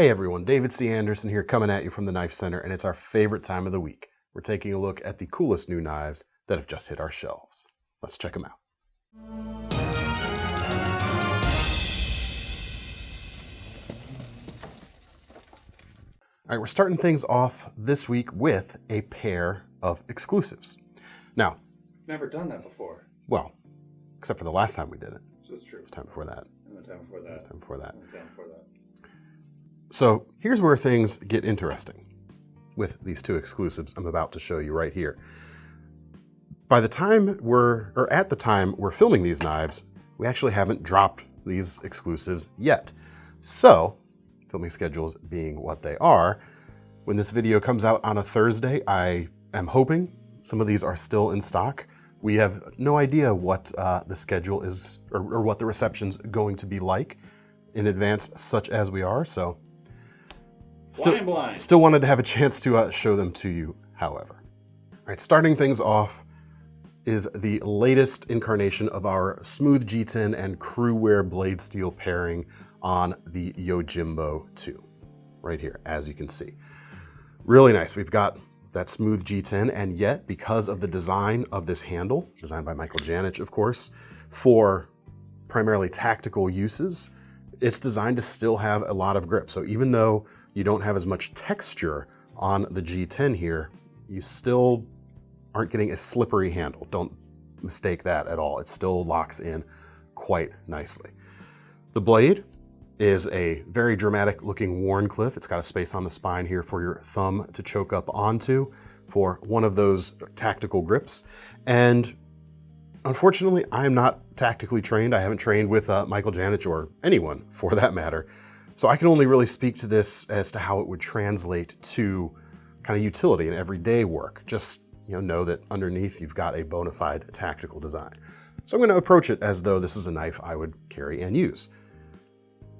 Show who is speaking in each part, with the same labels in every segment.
Speaker 1: Hey everyone, David C. Anderson here coming at you from the Knife Center, and it's our favorite time of the week. We're taking a look at the coolest new knives that have just hit our shelves. Let's check them out. All right, we're starting things off this week with a pair of exclusives. Now,
Speaker 2: never done that before.
Speaker 1: Well, except for the last time we did it.
Speaker 2: That's true.
Speaker 1: The time before that.
Speaker 2: And the time before that.
Speaker 1: The time before that.
Speaker 2: And the time before that.
Speaker 1: So here's where things get interesting with these two exclusives I'm about to show you right here. At the time we're filming these knives, we actually haven't dropped these exclusives yet. So, filming schedules being what they are, when this video comes out on a Thursday, I am hoping some of these are still in stock. We have no idea what the schedule is or what the reception's going to be like in advance, such as we are, so still wanted to have a chance to show them to you, however. All right, starting things off is the latest incarnation of our smooth G10 and Cru-Wear blade steel pairing on the Yojimbo 2, right here, as you can see. Really nice. We've got that smooth G10, and yet, because of the design of this handle, designed by Michael Janich, of course, for primarily tactical uses, it's designed to still have a lot of grip. So even though you don't have as much texture on the G10 here, you still aren't getting a slippery handle. Don't mistake that at all. It still locks in quite nicely. The blade is a very dramatic looking Wharncliffe. It's got a space on the spine here for your thumb to choke up onto for one of those tactical grips. And unfortunately, I'm not tactically trained. I haven't trained with Michael Janich or anyone for that matter. So I can only really speak to this as to how it would translate to kind of utility and everyday work. Just know that underneath you've got a bona fide tactical design. So I'm going to approach it as though this is a knife I would carry and use.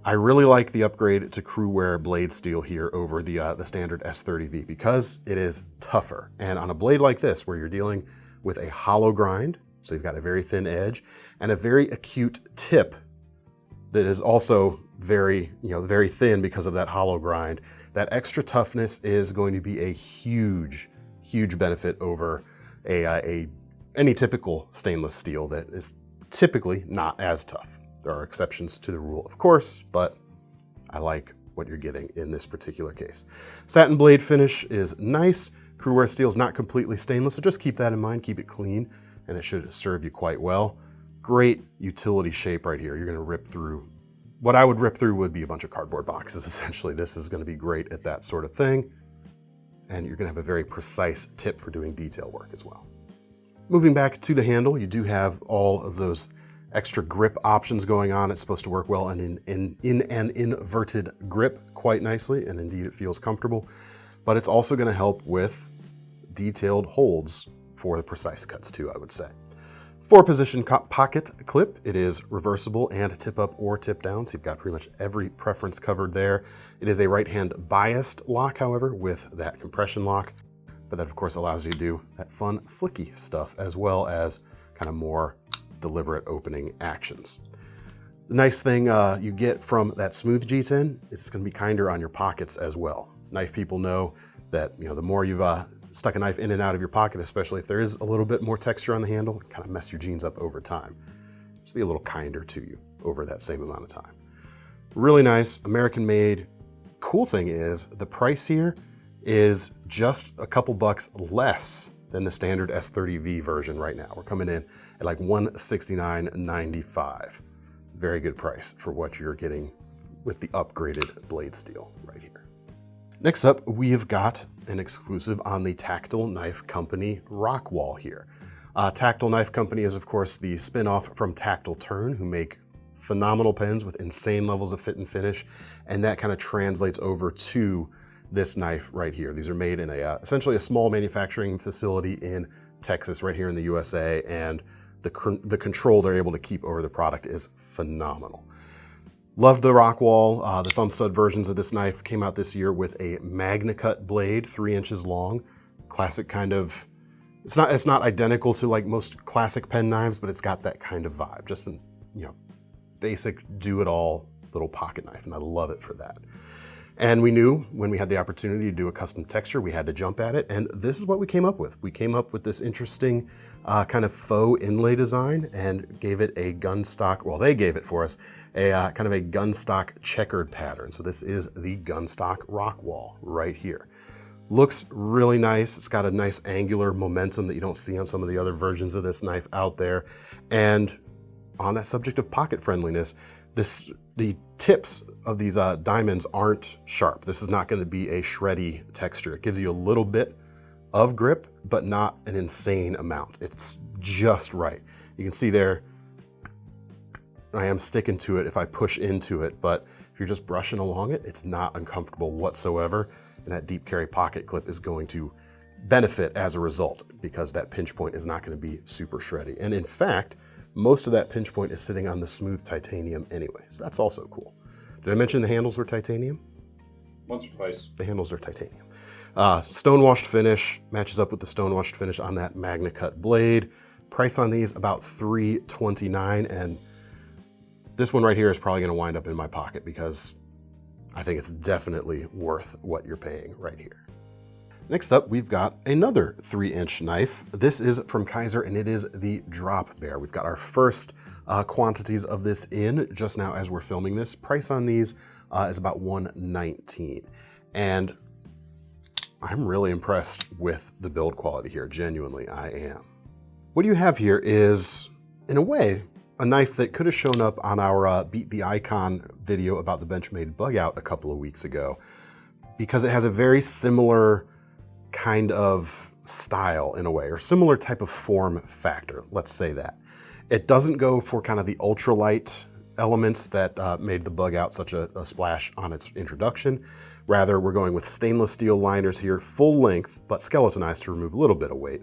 Speaker 1: I really like the upgrade to Cru-Wear blade steel here over the standard S30V because it is tougher. And on a blade like this, where you're dealing with a hollow grind, so you've got a very thin edge and a very acute tip that is also very thin because of that hollow grind, that extra toughness is going to be a huge benefit over any typical stainless steel that is typically not as tough. There are exceptions to the rule, of course, but I like what you're getting in this particular case. Satin blade finish is nice. Cru-Wear steel is not completely stainless, so just keep that in mind, keep it clean, and it should serve you quite well. Great utility shape right here. You're gonna rip through. What I would rip through would be a bunch of cardboard boxes, essentially. This is gonna be great at that sort of thing, and you're gonna have a very precise tip for doing detail work as well. Moving back to the handle, you do have all of those extra grip options going on. It's supposed to work well in an inverted grip quite nicely, and indeed it feels comfortable, but it's also gonna help with detailed holds for the precise cuts too, I would say. 4-position pocket clip. It is reversible and tip up or tip down, so you've got pretty much every preference covered there. It is a right-hand biased lock, however, with that compression lock, but that of course allows you to do that fun flicky stuff as well as kind of more deliberate opening actions. The nice thing you get from that smooth G10 is it's going to be kinder on your pockets as well. Knife people know that the more you've stuck a knife in and out of your pocket, especially if there is a little bit more texture on the handle, it kind of mess your jeans up over time. Just be a little kinder to you over that same amount of time. Really nice, American made. Cool thing is the price here is just a couple bucks less than the standard S30V version right now. We're coming in at like $169.95. Very good price for what you're getting with the upgraded blade steel right here. Next up, we have got an exclusive on the Tactile Knife Company Rockwall here. Tactile Knife Company is of course the spin-off from Tactile Turn, who make phenomenal pens with insane levels of fit and finish, and that kind of translates over to this knife right here. These are made in essentially a small manufacturing facility in Texas, right here in the USA, and the control they're able to keep over the product is phenomenal. Loved the Rockwall. The thumb stud versions of this knife came out this year with a MagnaCut blade, 3 inches long. Classic kind of, it's not identical to like most classic pen knives, but it's got that kind of vibe. Just a basic do-it-all little pocket knife, and I love it for that. And we knew when we had the opportunity to do a custom texture, we had to jump at it. And this is what we came up with. We came up with this interesting kind of faux inlay design and gave it a gunstock, well, they gave it for us, a kind of a gunstock checkered pattern. So this is the Gunstock Rockwall right here. Looks really nice. It's got a nice angular momentum that you don't see on some of the other versions of this knife out there. And on that subject of pocket friendliness, the tips of these diamonds aren't sharp. This is not going to be a shreddy texture. It gives you a little bit of grip, but not an insane amount. It's just right. You can see there, I am sticking to it if I push into it, but if you're just brushing along it, it's not uncomfortable whatsoever. And that deep carry pocket clip is going to benefit as a result because that pinch point is not going to be super shreddy. And in fact, most of that pinch point is sitting on the smooth titanium anyway. So that's also cool. Did I mention the handles were titanium?
Speaker 2: Once or twice.
Speaker 1: The handles are titanium. Stone-washed finish, matches up with the stone-washed finish on that Magna Cut blade. Price on these about $329, and this one right here is probably gonna wind up in my pocket because I think it's definitely worth what you're paying right here. Next up, we've got another 3-inch knife. This is from Kizer, and it is the Drop Bear. We've got our first quantities of this in just now as we're filming this. Price on these is about $119. And I'm really impressed with the build quality here. Genuinely, I am. What you have here is, in a way, a knife that could have shown up on our Beat the Icon video about the Benchmade bug out a couple of weeks ago, because it has a very similar kind of style in a way, or similar type of form factor, let's say that. It doesn't go for kind of the ultralight elements that made the bug out such a splash on its introduction. Rather, we're going with stainless steel liners here, full length, but skeletonized to remove a little bit of weight,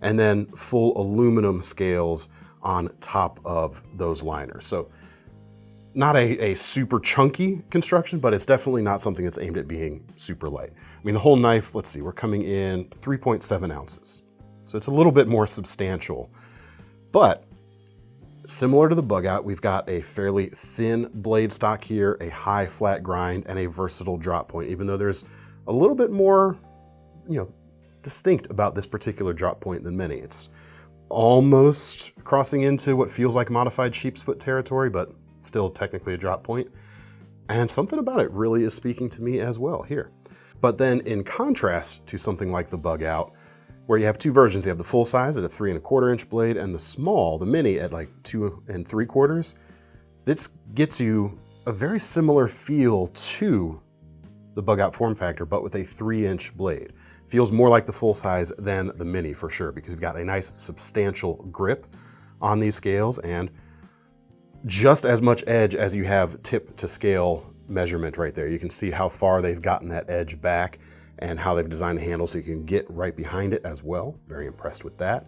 Speaker 1: and then full aluminum scales on top of those liners. So not a super chunky construction, but it's definitely not something that's aimed at being super light. I mean, the whole knife, let's see, we're coming in 3.7 ounces. So it's a little bit more substantial, but similar to the bug out, we've got a fairly thin blade stock here, a high flat grind, and a versatile drop point, even though there's a little bit more, distinct about this particular drop point than many. It's almost crossing into what feels like modified sheep's foot territory, but still technically a drop point. And something about it really is speaking to me as well here. But then in contrast to something like the bug out, where you have two versions, you have the full size at a 3¼ inch blade and the small, the mini at like 2 3/4. This gets you a very similar feel to the bug out form factor, but with a 3-inch blade. Feels more like the full size than the mini for sure, because you've got a nice substantial grip on these scales and just as much edge as you have tip to scale measurement right there. You can see how far they've gotten that edge back and how they've designed the handle so you can get right behind it as well. Very impressed with that.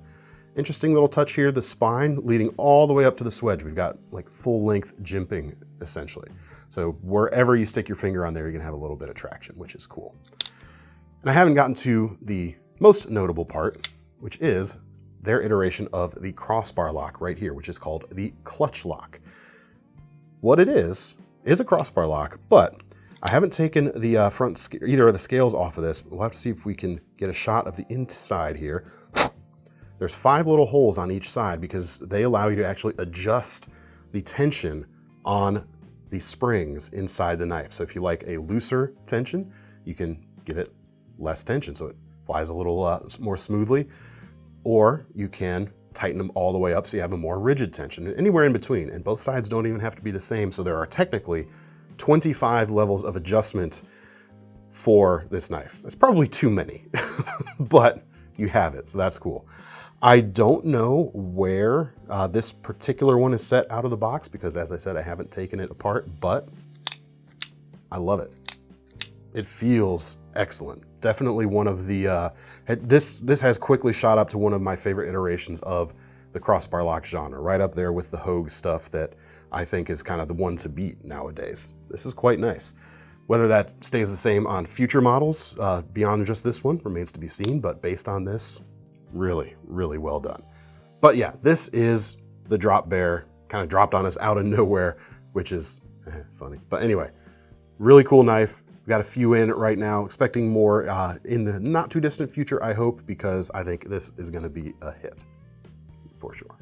Speaker 1: Interesting little touch here, the spine leading all the way up to the swedge. We've got like full length jimping essentially. So wherever you stick your finger on there, you're gonna have a little bit of traction, which is cool. And I haven't gotten to the most notable part, which is their iteration of the crossbar lock right here, which is called the clutch lock. What it is a crossbar lock, but I haven't taken the either of the scales off of this. We'll have to see if we can get a shot of the inside here. There's 5 little holes on each side because they allow you to actually adjust the tension on the springs inside the knife. So if you like a looser tension, you can give it less tension so it flies a little more smoothly, or you can tighten them all the way up so you have a more rigid tension, anywhere in between. And both sides don't even have to be the same, so there are technically 25 levels of adjustment for this knife. That's probably too many, but you have it, so that's cool. I don't know where this particular one is set out of the box because, as I said, I haven't taken it apart, but I love it. It feels excellent. Definitely one of the, this has quickly shot up to one of my favorite iterations of the crossbar lock genre, right up there with the Hogue stuff that I think is kind of the one to beat nowadays. This is quite nice. Whether that stays the same on future models beyond just this one remains to be seen, but based on this, really, really well done. But yeah, this is the Drop Bear, kind of dropped on us out of nowhere, which is funny. But anyway, really cool knife. We've got a few in right now, expecting more in the not too distant future, I hope, because I think this is gonna be a hit, for sure.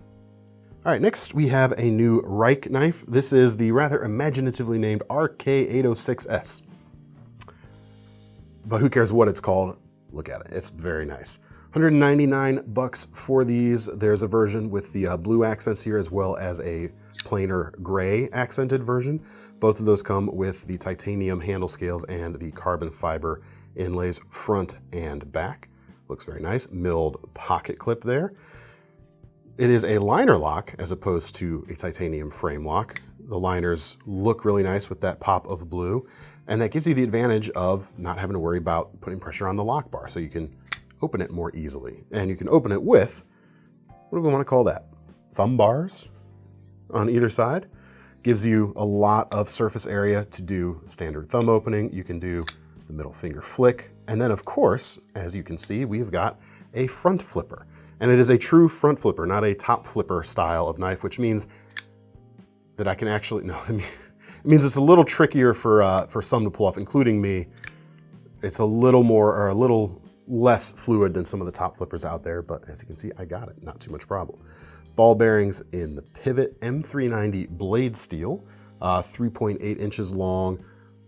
Speaker 1: All right, next we have a new Rike knife. This is the rather imaginatively named RK806s. But who cares what it's called? Look at it, it's very nice. 199 bucks for these. There's a version with the blue accents here, as well as a plainer gray accented version. Both of those come with the titanium handle scales and the carbon fiber inlays front and back. Looks very nice. Milled pocket clip there. It is a liner lock as opposed to a titanium frame lock. The liners look really nice with that pop of blue, and that gives you the advantage of not having to worry about putting pressure on the lock bar, so you can open it more easily. And you can open it with, what do we want to call that? Thumb bars on either side. Gives you a lot of surface area to do standard thumb opening. You can do the middle finger flick. And then of course, as you can see, we've got a front flipper. And it is a true front flipper, not a top flipper style of knife, which means that I can actually, no, it means it's a little trickier for some to pull off, including me. It's a little more, or a little less fluid than some of the top flippers out there, but as you can see, I got it, not too much problem. Ball bearings in the pivot M390 blade steel, 3.8 inches long,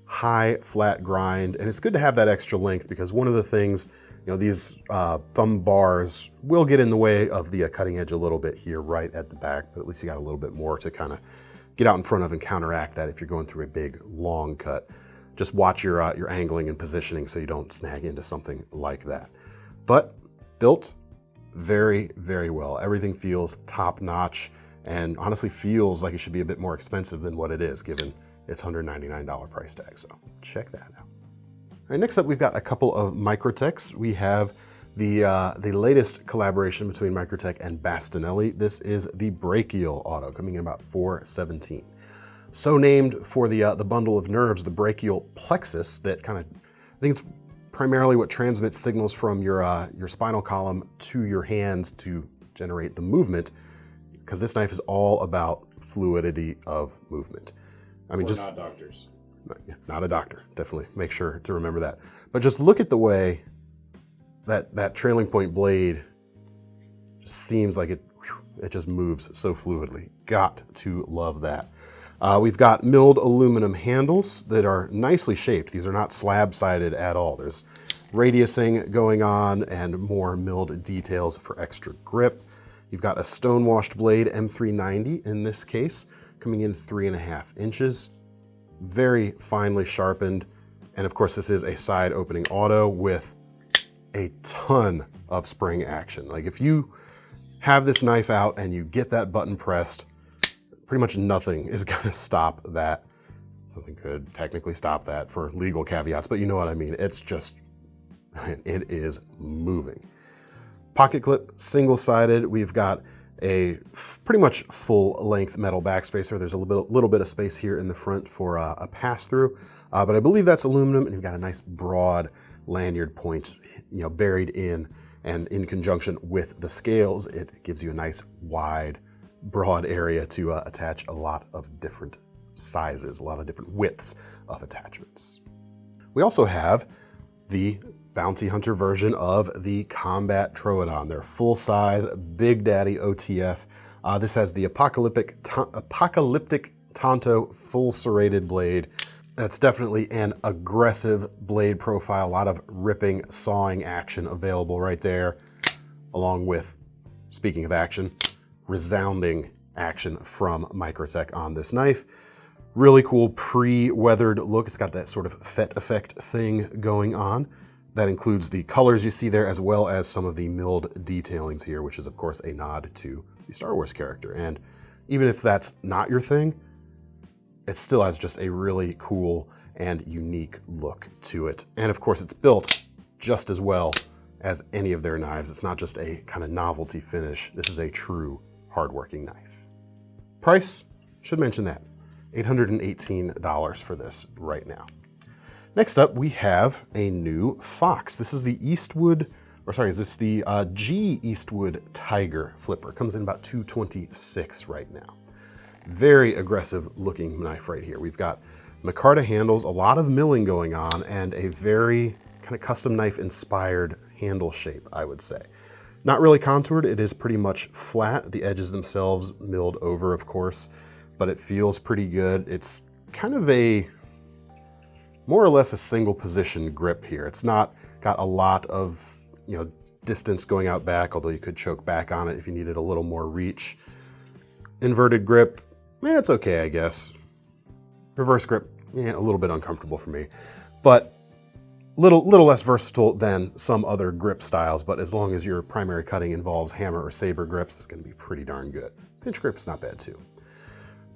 Speaker 1: high flat grind, and it's good to have that extra length because one of the things, you know, these thumb bars will get in the way of the cutting edge a little bit here right at the back, but at least you got a little bit more to kind of get out in front of and counteract that if you're going through a big long cut. Just watch your angling and positioning so you don't snag into something like that. But built very, very well. Everything feels top notch and honestly feels like it should be a bit more expensive than what it is given its $199 price tag. So check that out. All right, next up, we've got a couple of Microtechs. We have the latest collaboration between Microtech and Bastinelli. This is the Brachial auto, coming in about $417. So named for the bundle of nerves, the brachial plexus, that kind of, I think it's primarily what transmits signals from your spinal column to your hands to generate the movement, because this knife is all about fluidity of movement. I mean,
Speaker 2: We're
Speaker 1: just
Speaker 2: not doctors.
Speaker 1: Not a doctor, definitely make sure to remember that. But just look at the way that trailing point blade just seems like it just moves so fluidly. Got to love that. We've got milled aluminum handles that are nicely shaped. These are not slab-sided at all. There's radiusing going on and more milled details for extra grip. You've got a stone-washed blade, M390 in this case, coming in 3.5 inches. Very finely sharpened. And of course, this is a side opening auto with a ton of spring action. Like if you have this knife out and you get that button pressed, pretty much nothing is gonna stop that. Something could technically stop that for legal caveats, but you know what I mean. It's just, it is moving. Pocket clip, single-sided. We've got a pretty much full-length metal backspacer. There's a little bit of space here in the front for a pass-through, but I believe that's aluminum, and you've got a nice broad lanyard point, you know, buried in, and in conjunction with the scales, it gives you a nice wide, broad area to attach a lot of different sizes, a lot of different widths of attachments. We also have the bounty hunter version of the Combat Troodon, their full-size Big Daddy OTF. This has the apocalyptic Tonto full serrated blade. That's definitely an aggressive blade profile, a lot of ripping, sawing action available right there, along with, speaking of action, resounding action from Microtech on this knife. Really cool pre-weathered look. It's got that sort of fet effect thing going on. That includes the colors you see there, as well as some of the milled detailings here, which is of course a nod to the Star Wars character. And even if that's not your thing, it still has just a really cool and unique look to it. And of course it's built just as well as any of their knives. It's not just a kind of novelty finish. This is a true hardworking knife. Price, should mention that, $818 for this right now. Next up, we have a new Fox. This is the G Eastwood Tiger flipper. Comes in about $226 right now. Very aggressive looking knife right here. We've got Micarta handles, a lot of milling going on, and a very kind of custom knife inspired handle shape, I would say. Not really contoured, it is pretty much flat. The edges themselves milled over, of course, but it feels pretty good. It's kind of a, more or less a single position grip here. It's not got a lot of, distance going out back, although you could choke back on it if you needed a little more reach. Inverted grip, it's okay, I guess. Reverse grip, a little bit uncomfortable for me, but little less versatile than some other grip styles, but as long as your primary cutting involves hammer or saber grips, it's gonna be pretty darn good. Pinch grip's not bad too.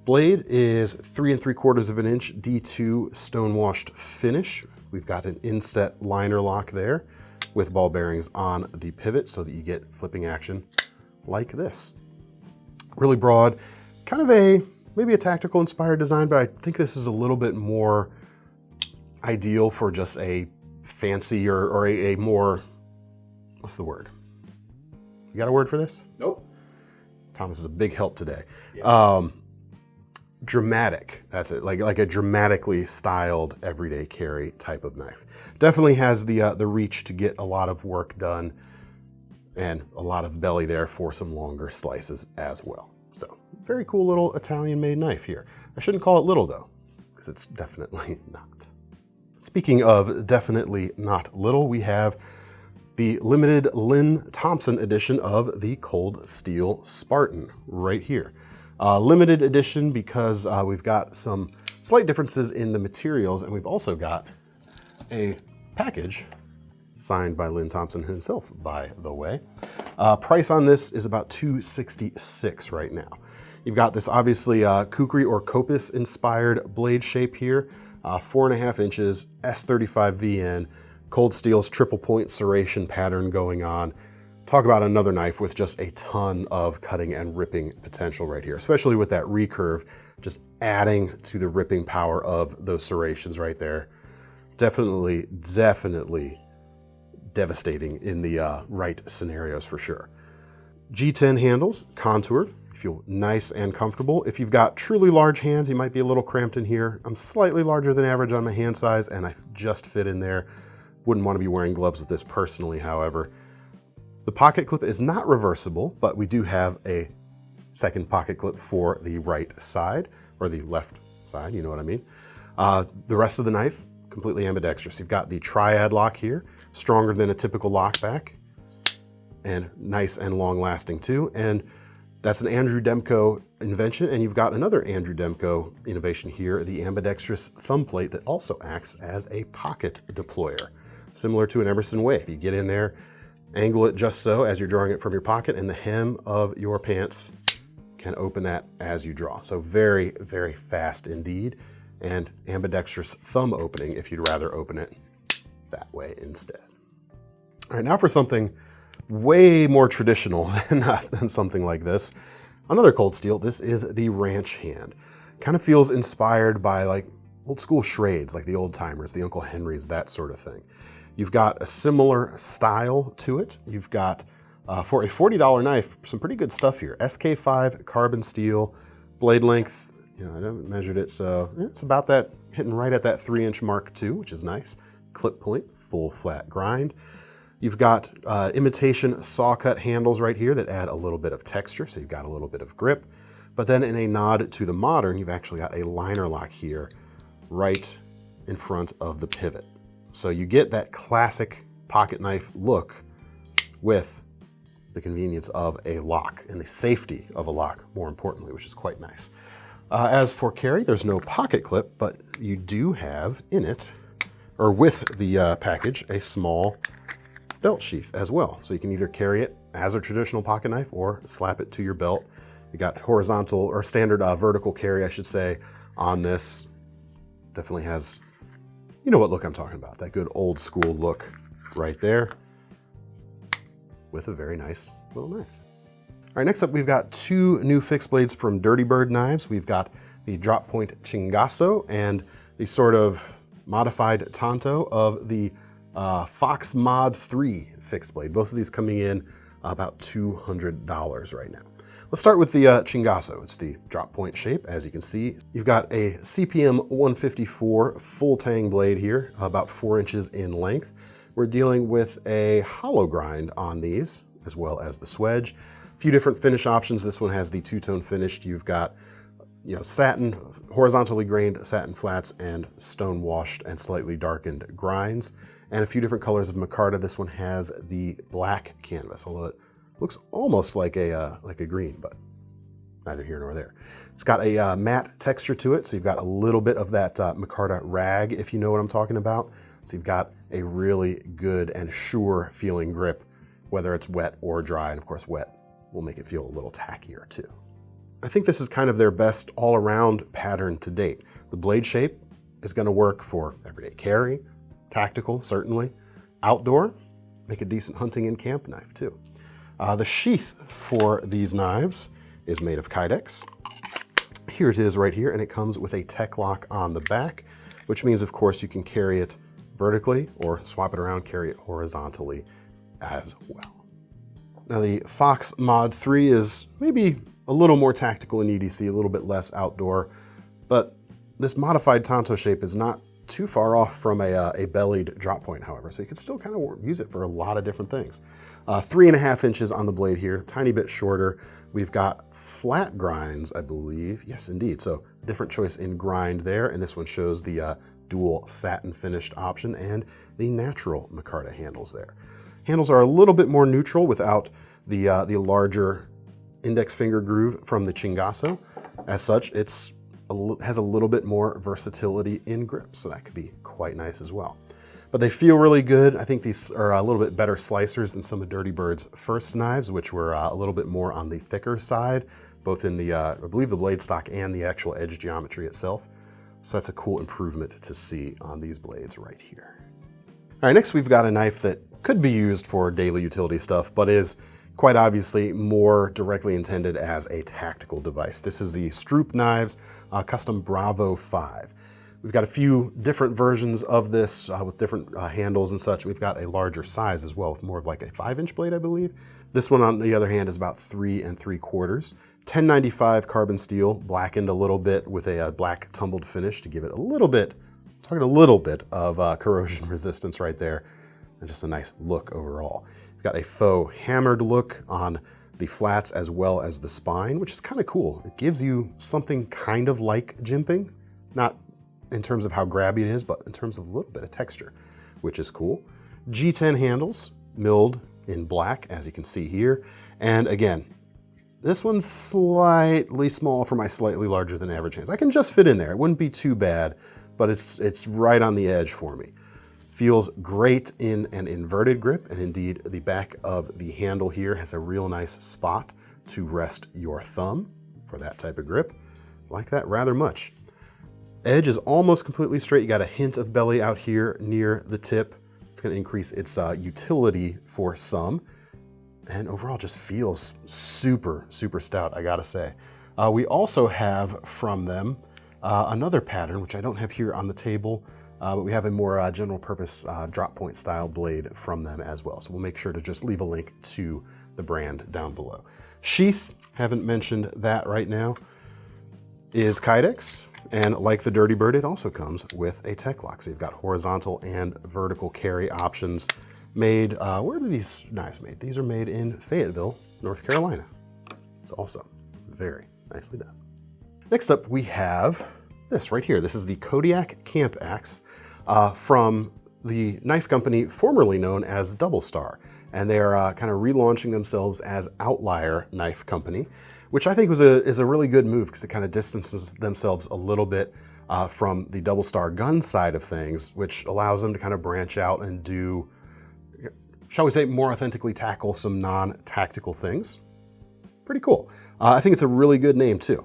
Speaker 1: Blade is 3 3/4 of an inch D2 stonewashed finish. We've got an inset liner lock there with ball bearings on the pivot so that you get flipping action like this. Really broad, kind of maybe a tactical inspired design, but I think this is a little bit more ideal for just a fancy or a more, what's the word? You got a word for this?
Speaker 2: Nope.
Speaker 1: Thomas is a big help today.
Speaker 2: Yeah.
Speaker 1: Dramatic, that's it, like a dramatically styled everyday carry type of knife. Definitely has the reach to get a lot of work done and a lot of belly there for some longer slices as well. So very cool little Italian made knife here. I shouldn't call it little though, because it's definitely not. Speaking of definitely not little, we have the limited Lynn Thompson edition of the Cold Steel Spartan right here. Limited edition because we've got some slight differences in the materials, and we've also got a package signed by Lynn Thompson himself, by the way. Price on this is about $266 right now. You've got this obviously kukri or kopis inspired blade shape here, 4.5 inches, S35 VN, cold steel's triple point serration pattern going on. Talk about another knife with just a ton of cutting and ripping potential right here, especially with that recurve, just adding to the ripping power of those serrations right there. Definitely devastating in the right scenarios for sure. G10 handles, contoured, feel nice and comfortable. If you've got truly large hands, you might be a little cramped in here. I'm slightly larger than average on my hand size, and I just fit in there. Wouldn't want to be wearing gloves with this personally, however. The pocket clip is not reversible, but we do have a second pocket clip for the right side, or the left side, you know what I mean. The rest of the knife, completely ambidextrous. You've got the triad lock here, stronger than a typical lock back, and nice and long lasting too. And that's an Andrew Demko invention, and you've got another Andrew Demko innovation here, the ambidextrous thumb plate that also acts as a pocket deployer, similar to an Emerson Wave. You get in there, angle it just so as you're drawing it from your pocket, and the hem of your pants can open that as you draw. So very, very fast indeed, and ambidextrous thumb opening if you'd rather open it that way instead. All right, now for something way more traditional than something like this. Another cold steel, this is the ranch hand. Kind of feels inspired by like old school Schrades, like the old timers, the Uncle Henrys, that sort of thing. You've got a similar style to it. You've got, for a $40 knife, some pretty good stuff here. SK5 carbon steel, blade length, I haven't measured it, so it's about that, hitting right at that 3-inch mark too, which is nice. Clip point, full flat grind. You've got imitation saw cut handles right here that add a little bit of texture, so you've got a little bit of grip. But then in a nod to the modern, you've actually got a liner lock here right in front of the pivot. So you get that classic pocket knife look with the convenience of a lock and the safety of a lock, more importantly, which is quite nice. As for carry, there's no pocket clip, but you do have in it, or with the package, a small belt sheath as well. So you can either carry it as a traditional pocket knife or slap it to your belt. You got horizontal or standard vertical carry, I should say, on this. Definitely has, you know what look I'm talking about, that good old school look right there with a very nice little knife. All right, next up we've got two new fixed blades from Dirty Bird Knives. We've got the drop point Chingaso and the sort of modified Tanto of the Fox Mod 3 fixed blade. Both of these coming in about $200 right now. Let's start with the Chingaso. It's the drop point shape, as you can see. You've got a CPM 154 full tang blade here, about 4 inches in length. We're dealing with a hollow grind on these, as well as the swedge. A few different finish options. This one has the two-tone finished. You've got satin, horizontally grained satin flats and stone washed and slightly darkened grinds, and a few different colors of micarta. This one has the black canvas, although it looks almost like a green, but neither here nor there. It's got a matte texture to it, so you've got a little bit of that micarta rag, if you know what I'm talking about. So you've got a really good and sure feeling grip, whether it's wet or dry, and of course wet will make it feel a little tackier too. I think this is kind of their best all-around pattern to date. The blade shape is going to work for everyday carry, tactical certainly, outdoor, make a decent hunting and camp knife too. The sheath for these knives is made of Kydex. Here it is right here, and it comes with a tech lock on the back, which means of course you can carry it vertically or swap it around, carry it horizontally as well. Now the Fox MODIII is maybe a little more tactical in EDC, a little bit less outdoor, but this modified tanto shape is not too far off from a bellied drop point, however, so you can still kind of use it for a lot of different things. 3.5 inches on the blade here, tiny bit shorter. We've got flat grinds, I believe. Yes, indeed. So different choice in grind there, and this one shows the dual satin finished option and the natural micarta handles there. Handles are a little bit more neutral without the larger index finger groove from the Chingaso. As such, has a little bit more versatility in grip, so that could be quite nice as well. But they feel really good. I think these are a little bit better slicers than some of Dirty Bird's first knives, which were a little bit more on the thicker side, both in the, I believe the blade stock and the actual edge geometry itself. So that's a cool improvement to see on these blades right here. All right, next we've got a knife that could be used for daily utility stuff, but is quite obviously more directly intended as a tactical device. This is the Stroup Knives Custom Bravo 5. We've got a few different versions of this with different handles and such. We've got a larger size as well, with more of like a 5-inch blade, I believe. This one, on the other hand, is about 3 3/4. 1095 carbon steel, blackened a little bit with a black tumbled finish to give it a little bit, talking a little bit of corrosion resistance right there, and just a nice look overall. We've got a faux hammered look on the flats as well as the spine, which is kind of cool. It gives you something kind of like jimping, not in terms of how grabby it is, but in terms of a little bit of texture, which is cool. G10 handles, milled in black, as you can see here. And again, this one's slightly small for my slightly larger than average hands. I can just fit in there. It wouldn't be too bad, but it's right on the edge for me. Feels great in an inverted grip, and indeed the back of the handle here has a real nice spot to rest your thumb for that type of grip. Like that rather much. Edge is almost completely straight. You got a hint of belly out here near the tip. It's going to increase its utility for some, and overall just feels super, super stout, I gotta say. We also have from them another pattern, which I don't have here on the table, but we have a more general purpose drop point style blade from them as well. So we'll make sure to just leave a link to the brand down below. Sheath, haven't mentioned that right now, is Kydex. And like the Dirty Bird, it also comes with a tech lock. So you've got horizontal and vertical carry options made. Where are these knives made? These are made in Fayetteville, North Carolina. It's awesome. Very nicely done. Next up, we have this right here. This is the Kodiak Camp Axe from the knife company formerly known as Double Star. And they're kind of relaunching themselves as Outlier Knife Company, which I think is a really good move because it kind of distances themselves a little bit from the Double Star gun side of things, which allows them to kind of branch out and do, shall we say, more authentically tackle some non-tactical things. Pretty cool. I think it's a really good name too.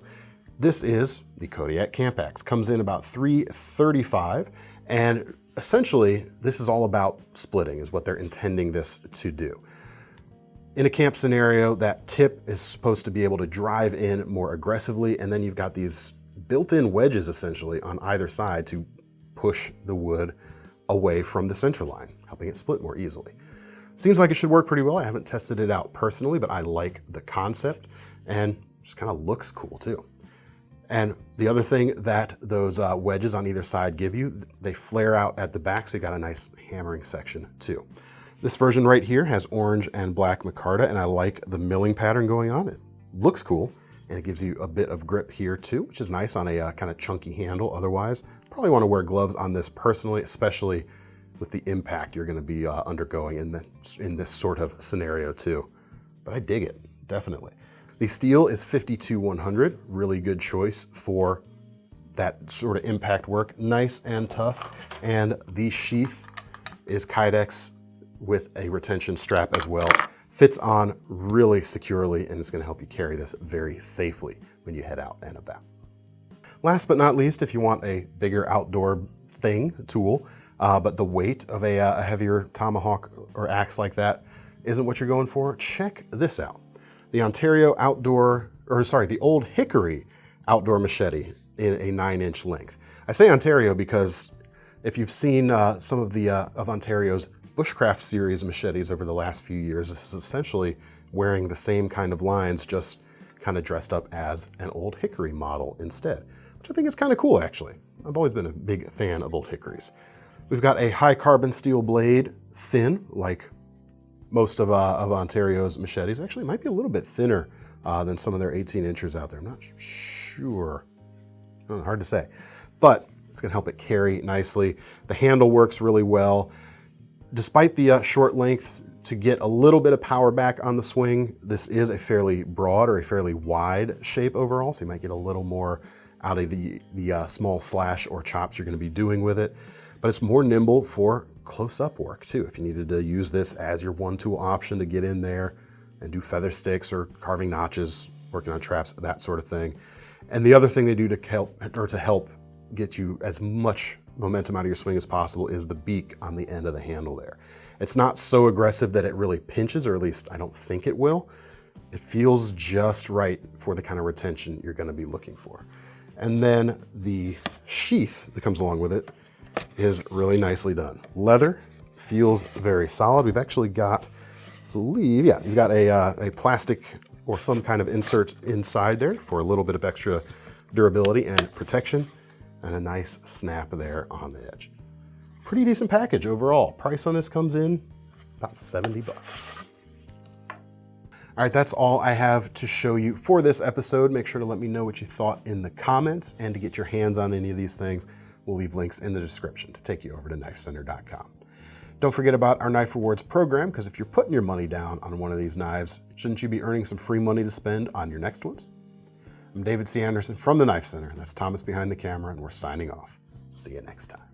Speaker 1: This is the Kodiak Camp Axe. Comes in about $335, and essentially this is all about splitting is what they're intending this to do. In a camp scenario, that tip is supposed to be able to drive in more aggressively, and then you've got these built-in wedges essentially on either side to push the wood away from the center line, helping it split more easily. Seems like it should work pretty well. I haven't tested it out personally, but I like the concept and just kind of looks cool too. And the other thing that those wedges on either side give you, they flare out at the back, so you got a nice hammering section too. This version right here has orange and black micarta, and I like the milling pattern going on. It looks cool, and it gives you a bit of grip here too, which is nice on a kind of chunky handle. Otherwise, probably want to wear gloves on this personally, especially with the impact you're going to be undergoing in this sort of scenario too. But I dig it, definitely. The steel is 52-100, really good choice for that sort of impact work. Nice and tough. And the sheath is Kydex with a retention strap as well. Fits on really securely, and it's going to help you carry this very safely when you head out and about. Last but not least, if you want a bigger outdoor tool, but the weight of a heavier tomahawk or axe like that isn't what you're going for, check this out. The old Hickory outdoor machete in a 9-inch length. I say Ontario because if you've seen some of of Ontario's bushcraft series machetes over the last few years, this is essentially wearing the same kind of lines, just kind of dressed up as an old Hickory model instead, which I think is kind of cool actually. I've always been a big fan of old Hickories. We've got a high carbon steel blade, thin like most of Ontario's machetes. Actually, it might be a little bit thinner than some of their 18 inchers out there. I'm not sure. Hard to say. But it's going to help it carry nicely. The handle works really well. Despite the short length, to get a little bit of power back on the swing, this is a fairly broad or a fairly wide shape overall, so you might get a little more out of the small slash or chops you're going to be doing with it. But it's more nimble for close-up work too. If you needed to use this as your one-tool option to get in there and do feather sticks or carving notches, working on traps, that sort of thing. And the other thing they do to help get you as much momentum out of your swing as possible is the beak on the end of the handle there. It's not so aggressive that it really pinches, or at least I don't think it will. It feels just right for the kind of retention you're going to be looking for. And then the sheath that comes along with it is really nicely done. Leather, feels very solid. We've actually got, I believe, yeah, you've got a plastic or some kind of insert inside there for a little bit of extra durability and protection, and a nice snap there on the edge. Pretty decent package overall. Price on this comes in about 70 bucks. All right, that's all I have to show you for this episode. Make sure to let me know what you thought in the comments, and to get your hands on any of these things, we'll leave links in the description to take you over to KnifeCenter.com. Don't forget about our Knife Rewards program, because if you're putting your money down on one of these knives, shouldn't you be earning some free money to spend on your next ones? I'm David C. Anderson from the Knife Center. That's Thomas behind the camera, and we're signing off. See you next time.